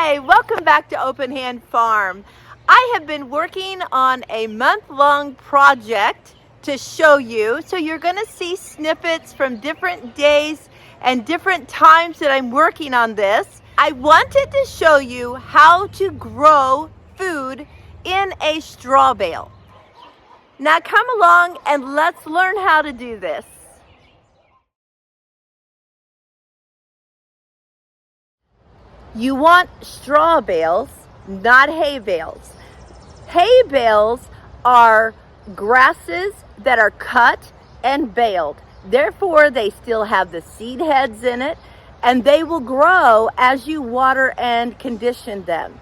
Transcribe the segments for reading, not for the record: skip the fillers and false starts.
Hi, welcome back to Open Hand Farm. I have been working on a month-long project to show you. So you're going to see snippets from different days and different times that I'm working on this. I wanted to show you how to grow food in a straw bale. Now come along and let's learn how to do this. You want straw bales, not hay bales. Hay bales are grasses that are cut and baled. Therefore, they still have the seed heads in it, and they will grow as you water and condition them.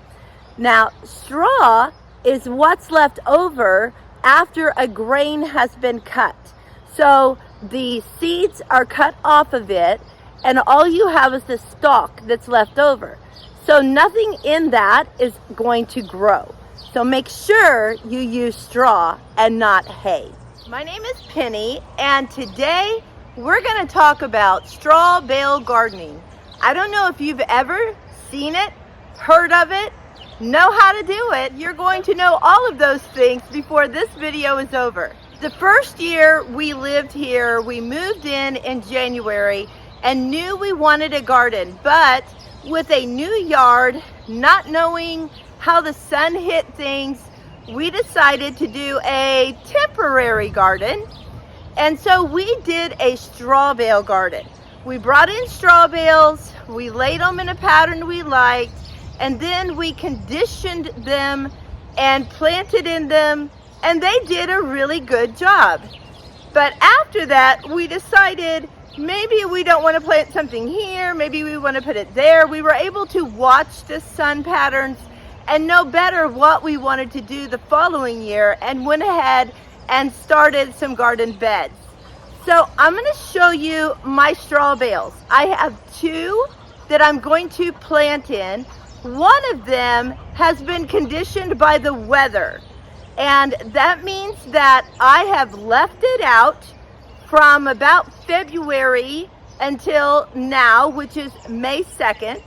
Now, straw is what's left over after a grain has been cut. So the seeds are cut off of it, and all you have is the stalk that's left over. So nothing in that is going to grow. So make sure you use straw and not hay. My name is Penny, and today we're going to talk about straw bale gardening. I don't know if you've ever seen it, heard of it, know how to do it. You're going to know all of those things before this video is over. The first year we lived here, we moved in January and knew we wanted a garden, but with a new yard, not knowing how the sun hit things, we decided to do a temporary garden. And so we did a straw bale garden. We brought in straw bales, we laid them in a pattern we liked, and then we conditioned them and planted in them, and they did a really good job. But after that, we decided maybe we don't want to plant something here, maybe we want to put it there. We were able to watch the sun patterns and know better what we wanted to do the following year, and went ahead and started some garden beds. So I'm going to show you my straw bales. I have two that I'm going to plant in. One of them has been conditioned by the weather, and that means that I have left it out from about February until now, which is May 2nd,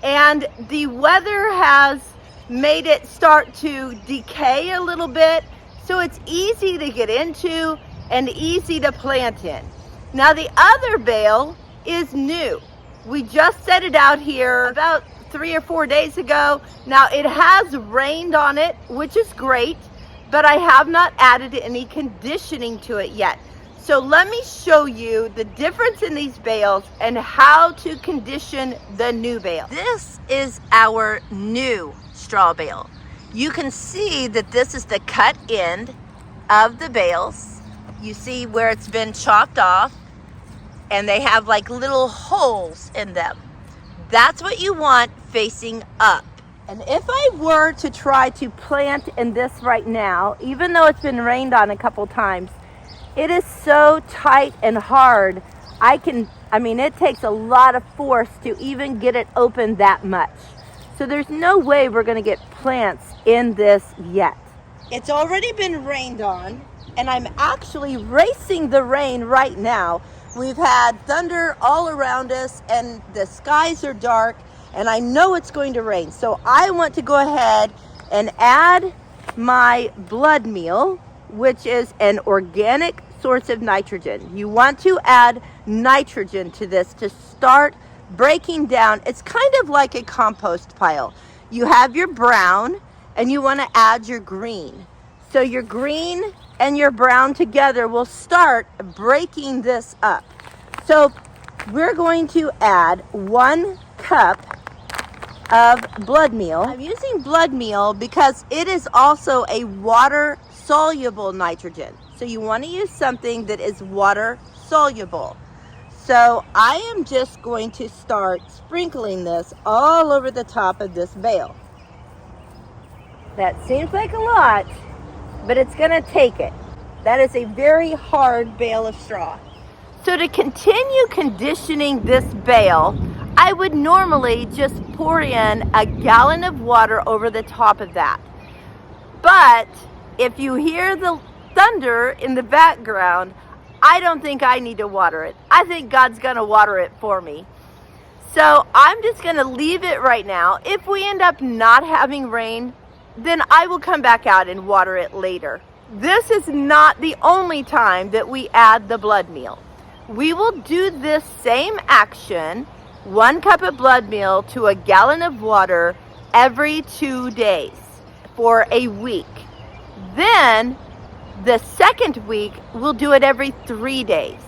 and the weather has made it start to decay a little bit, so it's easy to get into and easy to plant in. Now the other bale is new. We just set it out here about 3 or 4 days ago. Now it has rained on it, which is great, but I have not added any conditioning to it yet. So let me show you the difference in these bales and how to condition the new bale. This is our new straw bale. You can see that this is the cut end of the bales. You see where it's been chopped off, and they have like little holes in them. That's what you want facing up. And if I were to try to plant in this right now, even though it's been rained on a couple times, it is so tight and hard. It takes a lot of force to even get it open that much. So there's no way we're going to get plants in this yet. It's already been rained on, and I'm actually racing the rain right now. We've had thunder all around us, and the skies are dark, and I know it's going to rain. So I want to go ahead and add my blood meal, which is an organic source of nitrogen. You want to add nitrogen to this to start breaking down. It's kind of like a compost pile. You have your brown and you want to add your green. So your green and your brown together will start breaking this up. So we're going to add 1 cup of blood meal. I'm using blood meal because it is also a water soluble nitrogen. So you want to use something that is water soluble. So I am just going to start sprinkling this all over the top of this bale. That seems like a lot, but it's going to take it. That is a very hard bale of straw. So to continue conditioning this bale, I would normally just pour in a gallon of water over the top of that. But if you hear the thunder in the background, I don't think I need to water it. I think God's going to water it for me. So I'm just gonna leave it right now. If we end up not having rain, then I will come back out and water it later. This is not the only time that we add the blood meal. We will do this same action, 1 cup of blood meal to a gallon of water every 2 days for a week. Then the second week, we'll do it every 3 days.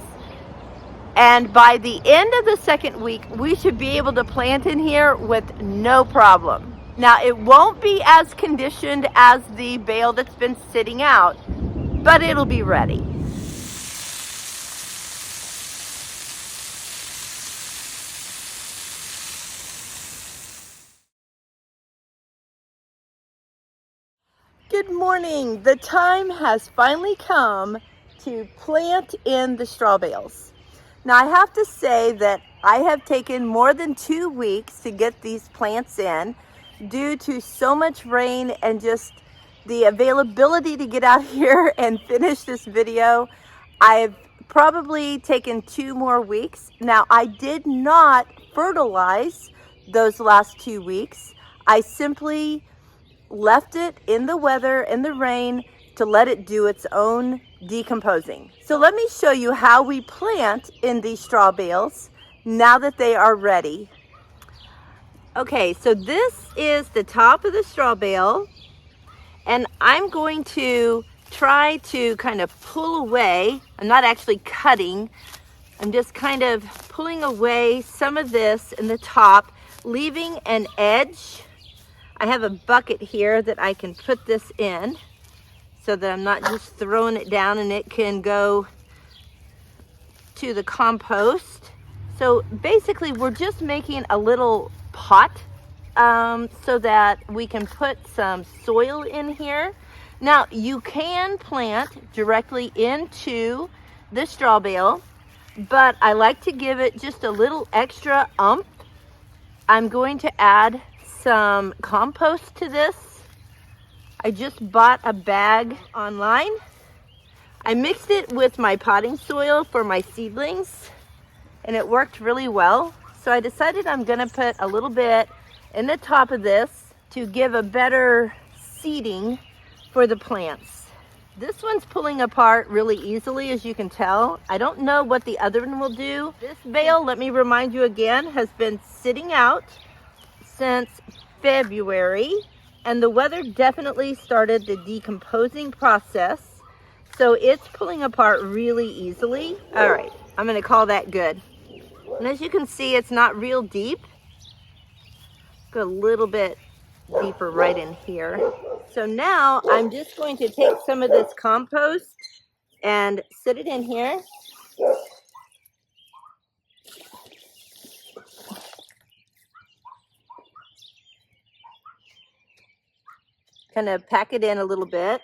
And by the end of the second week, we should be able to plant in here with no problem. Now, it won't be as conditioned as the bale that's been sitting out, but it'll be ready. Good morning. The time has finally come to plant in the straw bales. Now, I have to say that I have taken more than 2 weeks to get these plants in due to so much rain and just the availability to get out here and finish this video. I've probably taken 2 more weeks. Now, I did not fertilize those last 2 weeks. I simply left it in the weather, in the rain, to let it do its own decomposing. So let me show you how we plant in these straw bales now that they are ready. Okay, so this is the top of the straw bale, and I'm going to try to kind of pull away. I'm not actually cutting. I'm just kind of pulling away some of this in the top, leaving an edge. I have a bucket here that I can put this in so that I'm not just throwing it down and it can go to the compost. So basically we're just making a little pot so that we can put some soil in here. Now you can plant directly into the straw bale, but I like to give it just a little extra oomph. I'm going to add some compost to this. I just bought a bag online. I mixed it with my potting soil for my seedlings and it worked really well. So I decided I'm gonna put a little bit in the top of this to give a better seeding for the plants. This one's pulling apart really easily, as you can tell. I don't know what the other one will do. This bale, let me remind you again, has been sitting out since February, and the weather definitely started the decomposing process, so it's pulling apart really easily. All right, I'm gonna call that good. And as you can see, it's not real deep. Go a little bit deeper right in here. So now I'm just going to take some of this compost and sit it in here. Kind of pack it in a little bit.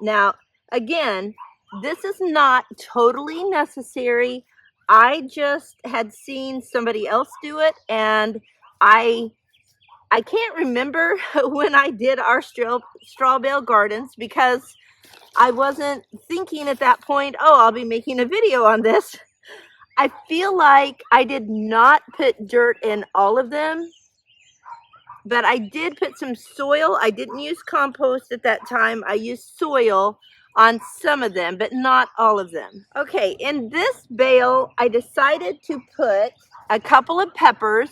Now, again, this is not totally necessary. I just had seen somebody else do it, and I can't remember when I did our straw bale gardens because I wasn't thinking at that point, oh, I'll be making a video on this. I feel like I did not put dirt in all of them, but I did put some soil. I didn't use compost at that time. I used soil on some of them, but not all of them. Okay, in this bale, I decided to put a couple of peppers.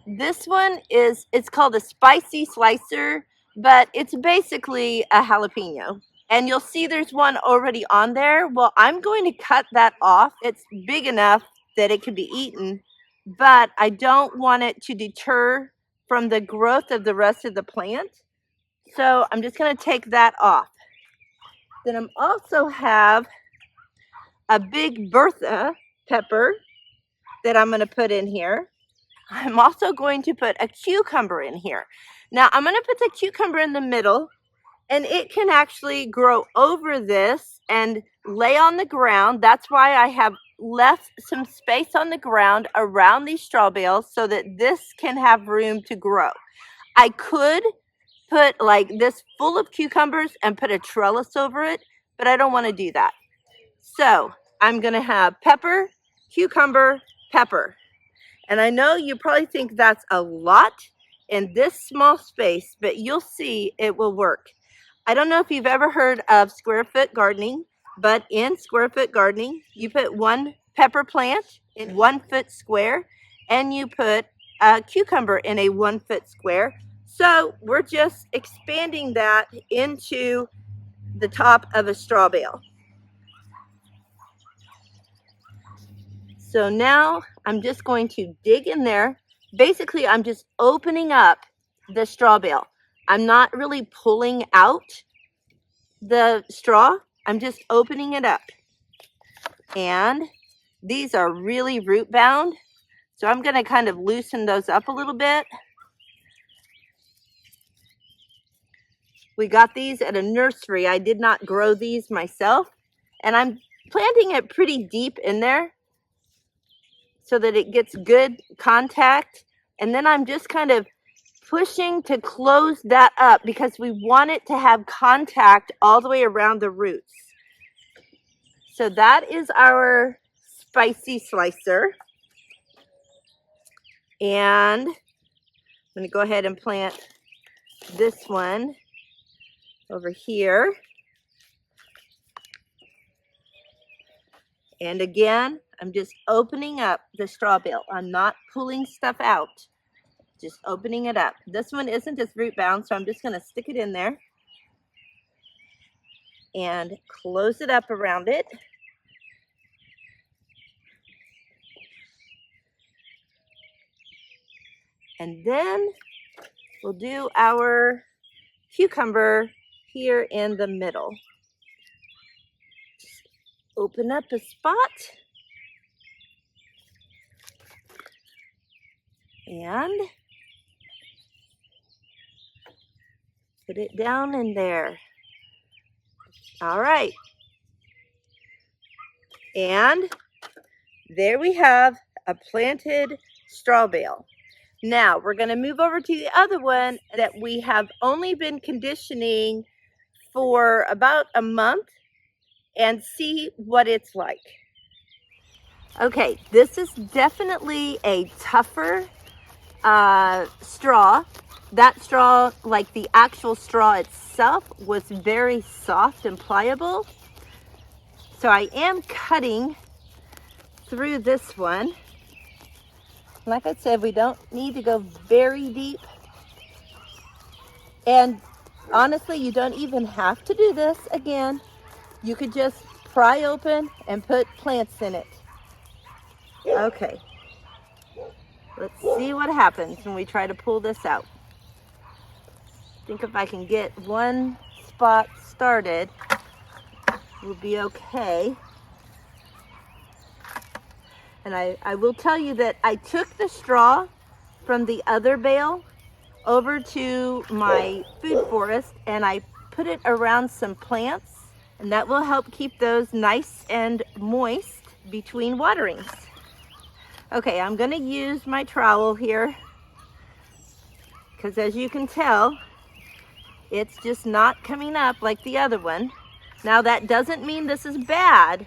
This one it's called a spicy slicer, but it's basically a jalapeno. And you'll see there's one already on there. Well, I'm going to cut that off. It's big enough that it can be eaten, but I don't want it to deter from the growth of the rest of the plant. So I'm just going to take that off. Then I'm also have a big Bertha pepper that I'm going to put in here. I'm also going to put a cucumber in here. Now I'm going to put the cucumber in the middle, and it can actually grow over this and lay on the ground. That's why I have left some space on the ground around these straw bales so that this can have room to grow. I could put like this full of cucumbers and put a trellis over it, but I don't want to do that. So I'm going to have pepper, cucumber, pepper. And I know you probably think that's a lot in this small space, but you'll see it will work. I don't know if you've ever heard of square foot gardening, but in square foot gardening, you put one pepper plant in 1 foot square, and you put a cucumber in a 1 foot square. So we're just expanding that into the top of a straw bale. So now I'm just going to dig in there. Basically, I'm just opening up the straw bale. I'm not really pulling out the straw. I'm just opening it up. And these are really root bound. So I'm going to kind of loosen those up a little bit. We got these at a nursery. I did not grow these myself. And I'm planting it pretty deep in there so that it gets good contact. And then I'm just kind of pushing to close that up because we want it to have contact all the way around the roots. So that is our spicy slicer. And I'm going to go ahead and plant this one over here. And again, I'm just opening up the straw bale. I'm not pulling stuff out, just opening it up. This one isn't as root bound, so I'm just going to stick it in there and close it up around it. And then we'll do our cucumber here in the middle. Just open up a spot. And put it down in there. All right. And there we have a planted straw bale. Now we're going to move over to the other one that we have only been conditioning for about a month and see what it's like. Okay, this is definitely a tougher straw. That straw, like the actual straw itself, was very soft and pliable. So I am cutting through this one. Like I said, we don't need to go very deep. And honestly, you don't even have to do this again. You could just pry open and put plants in it. Okay. Let's see what happens when we try to pull this out. I think if I can get one spot started, we'll be okay. And I will tell you that I took the straw from the other bale over to my food forest and I put it around some plants, and that will help keep those nice and moist between waterings. Okay, I'm going to use my trowel here because as you can tell, it's just not coming up like the other one. Now that doesn't mean this is bad.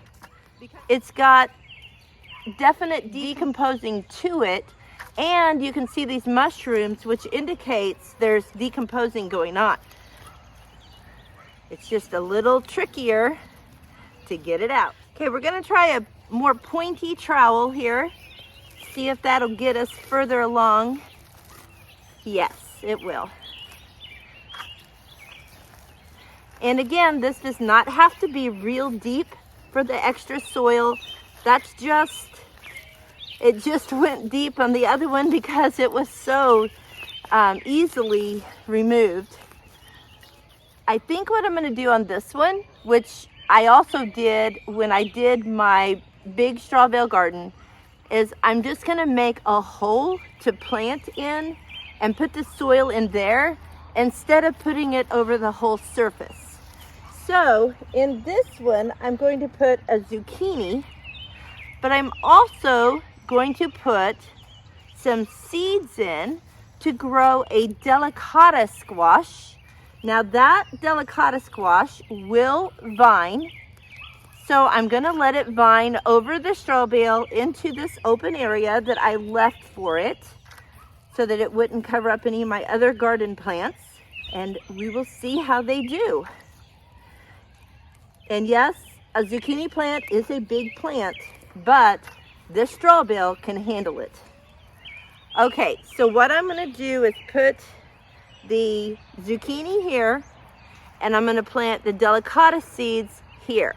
It's got definite decomposing to it, and you can see these mushrooms, which indicates there's decomposing going on. It's just a little trickier to get it out. Okay, we're going to try a more pointy trowel here. See if that'll get us further along. Yes, it will. And again, this does not have to be real deep for the extra soil. That's just, it just went deep on the other one because it was so easily removed. I think what I'm going to do on this one, which I also did when I did my big straw bale garden, is I'm just going to make a hole to plant in and put the soil in there instead of putting it over the whole surface. So in this one, I'm going to put a zucchini, but I'm also going to put some seeds in to grow a delicata squash. Now that delicata squash will vine, So I'm gonna let it vine over the straw bale into this open area that I left for it so that it wouldn't cover up any of my other garden plants, and we will see how they do. And yes, a zucchini plant is a big plant, but this straw bale can handle it. Okay, so what I'm gonna do is put the zucchini here, and I'm gonna plant the delicata seeds here.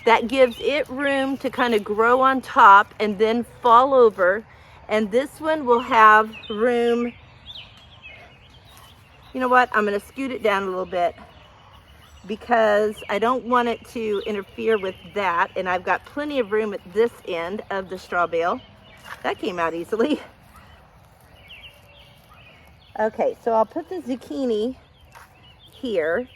That gives it room to kind of grow on top and then fall over. And this one will have room. You know what? I'm gonna scoot it down a little bit because I don't want it to interfere with that. And I've got plenty of room at this end of the straw bale. That came out easily. Okay, so I'll put the zucchini here.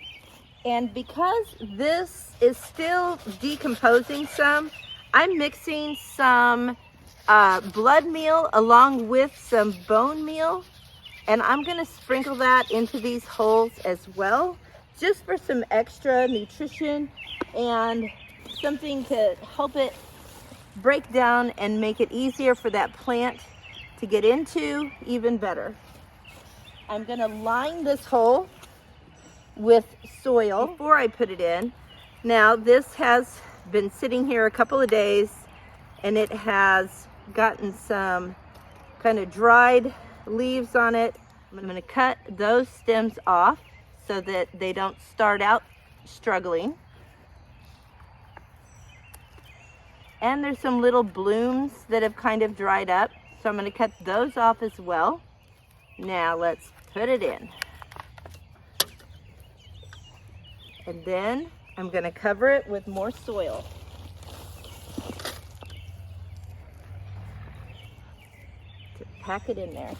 And because this is still decomposing some, I'm mixing some blood meal along with some bone meal. And I'm gonna sprinkle that into these holes as well, just for some extra nutrition and something to help it break down and make it easier for that plant to get into even better. I'm gonna line this hole with soil before I put it in. Now this has been sitting here a couple of days and it has gotten some kind of dried leaves on it. I'm going to cut those stems off so that they don't start out struggling. And there's some little blooms that have kind of dried up, so I'm going to cut those off as well. Now let's put it in. And then I'm going to cover it with more soil. To pack it in there.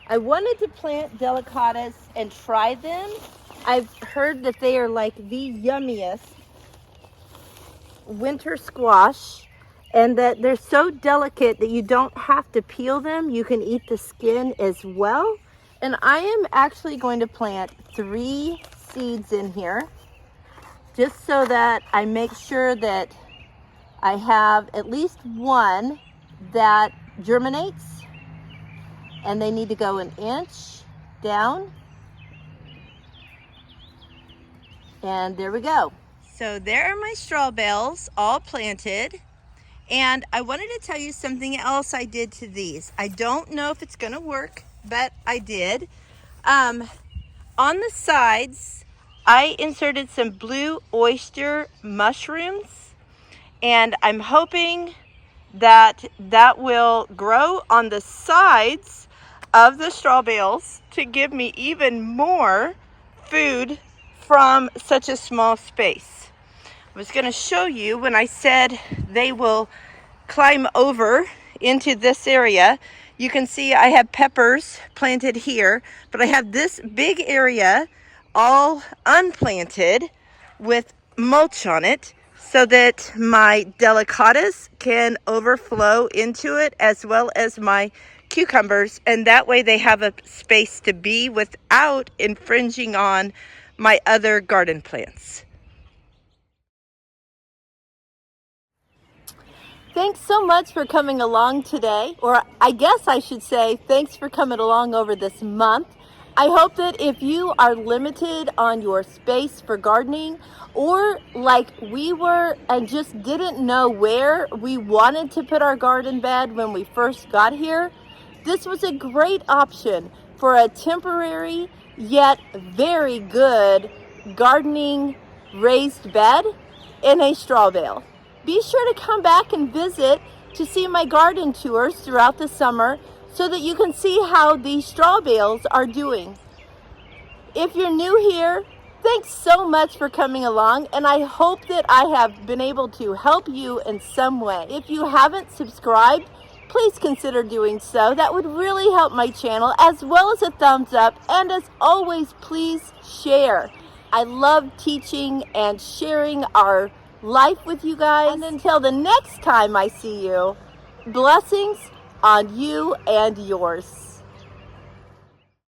I wanted to plant delicatas and try them. I've heard that they are like the yummiest winter squash, and that they're so delicate that you don't have to peel them. You can eat the skin as well. And I am actually going to plant 3 seeds in here, just so that I make sure that I have at least one that germinates. And they need to go an inch down. And there we go. So there are my straw bales all planted. And I wanted to tell you something else I did to these. I don't know if it's gonna work, but I did. On the sides, I inserted some blue oyster mushrooms, and I'm hoping that that will grow on the sides of the straw bales to give me even more food from such a small space. I was going to show you when I said they will climb over into this area. You can see I have peppers planted here, but I have this big area all unplanted with mulch on it so that my delicatas can overflow into it, as well as my cucumbers, and that way they have a space to be without infringing on my other garden plants. Thanks so much for coming along today, or I guess I should say thanks for coming along over this month. I hope that if you are limited on your space for gardening, or like we were and just didn't know where we wanted to put our garden bed when we first got here, this was a great option for a temporary yet very good gardening raised bed in a straw bale. Be sure to come back and visit to see my garden tours throughout the summer so that you can see how these straw bales are doing. If you're new here, thanks so much for coming along, and I hope that I have been able to help you in some way. If you haven't subscribed, please consider doing so. That would really help my channel, as well as a thumbs up, and as always, please share. I love teaching and sharing our life with you guys. And until the next time I see you, blessings on you and yours.